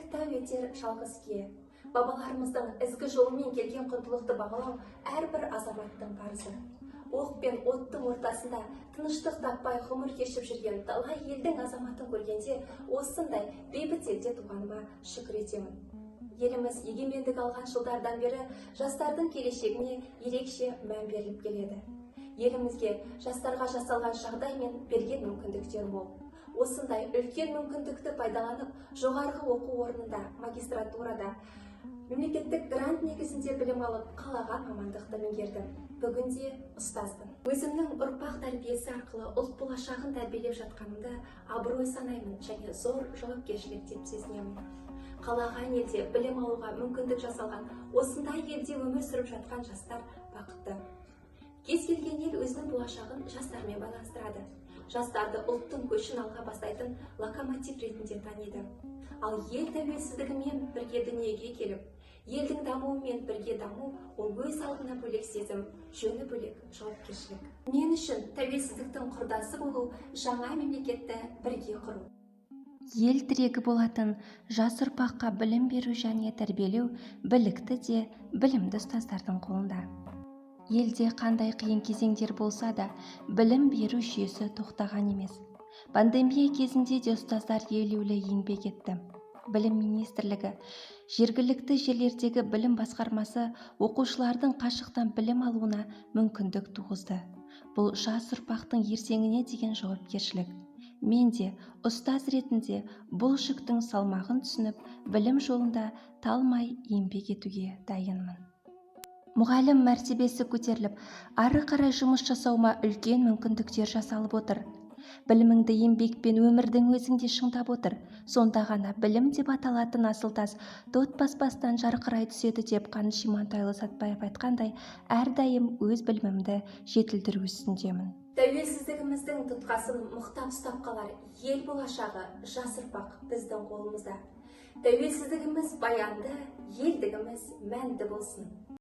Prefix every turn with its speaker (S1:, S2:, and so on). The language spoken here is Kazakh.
S1: кітап етер жалғыз кие. Бабаларымыздың ізгі жолымен келген құндылықты бағалау әрбір азаматтың парызы. Оқ пен оттың ортасында тыныштық таппай ғұмыр кешіп жүрген талай елдің азаматын көргенде осындай бейбіт елде туғаныма шүкір етемін. Еліміз егемендік алған жылдардан бері жастардың келешегіне ерекше мән беріліп келеді. Елімізге жастарға жасалған жағдай мен берген мүмкіндіктер мол. Осындай үлкен мүмкіндікті пайдаланып, жоғарғы оқу орнында, магистратурада, мемлекеттік грант негізінде білім алып, қалаған мамандықты меңгердім. Бүгінде ұстазбын. Өзімнің ұрпақ тәрбиесі арқылы ұлт болашағын тәрбиелеп жатқанымды абырой санаймын және зор жауапкершілік деп сезінемін. Қалаған елде білім алуға мүмкіндік жасалған, осындай елде өмір сүріп жатқан жастар бақытты. Кез келген ел өзінің болашағын жастармен байланыстырады. Жастарды ұлттың көшін алға бастайтын локомотив ретінде таниды. Ал ел тәуелсіздігімен бірге дүниеге келіп, елдің дамуымен бірге даму, ол өз алдына бөлек сезім, жөні бөлек жауапкершілік. Мен үшін тәуелсіздіктің құрдасы болу, жаңа мемлекетті бірге құру.
S2: Ел тірегі болатын жас ұрпаққа білім беру және тәрбиелеу білікті де білімді ұстаздардың қолында. Елде қандай қиын кезеңдер болса да, білім беру жүйесі тоқтаған емес. Пандемия кезінде де ұстаздар елеулі еңбек етті. Білім министрлігі, жергілікті жерлердегі білім басқармасы оқушылардың қашықтан білім алуына мүмкіндік туғызды. Бұл жас ұрпақтың ертеңіне деген жауапкершілік. Мен де ұстаз ретінде бұл жүктің салмағын түсініп, білім жолында талмай еңбек етуге дайынмын. Мұғалім мәртебесі көтеріліп, ары қарай жұмыс жасауыма үлкен мүмкіндіктер жасалып отыр. Біліміңді еңбекпен өмірдің өзіңде шыңдап отыр. Сонда ғана білім деп аталатын асыл тас тот баспастан жарқырай түседі деп Қаныш Имантайұлы Сәтбаев айтқандай, әрдайым өз білімімді жетілдіру үстіндемін.
S1: Тәуелсіздігіміздің тұтқасын мықтап ұстап қалар ел болашағы жас ұрпақ біздің қолымызда. Тәуелсіздігіміз баянды, елдігіміз мәнді болсын.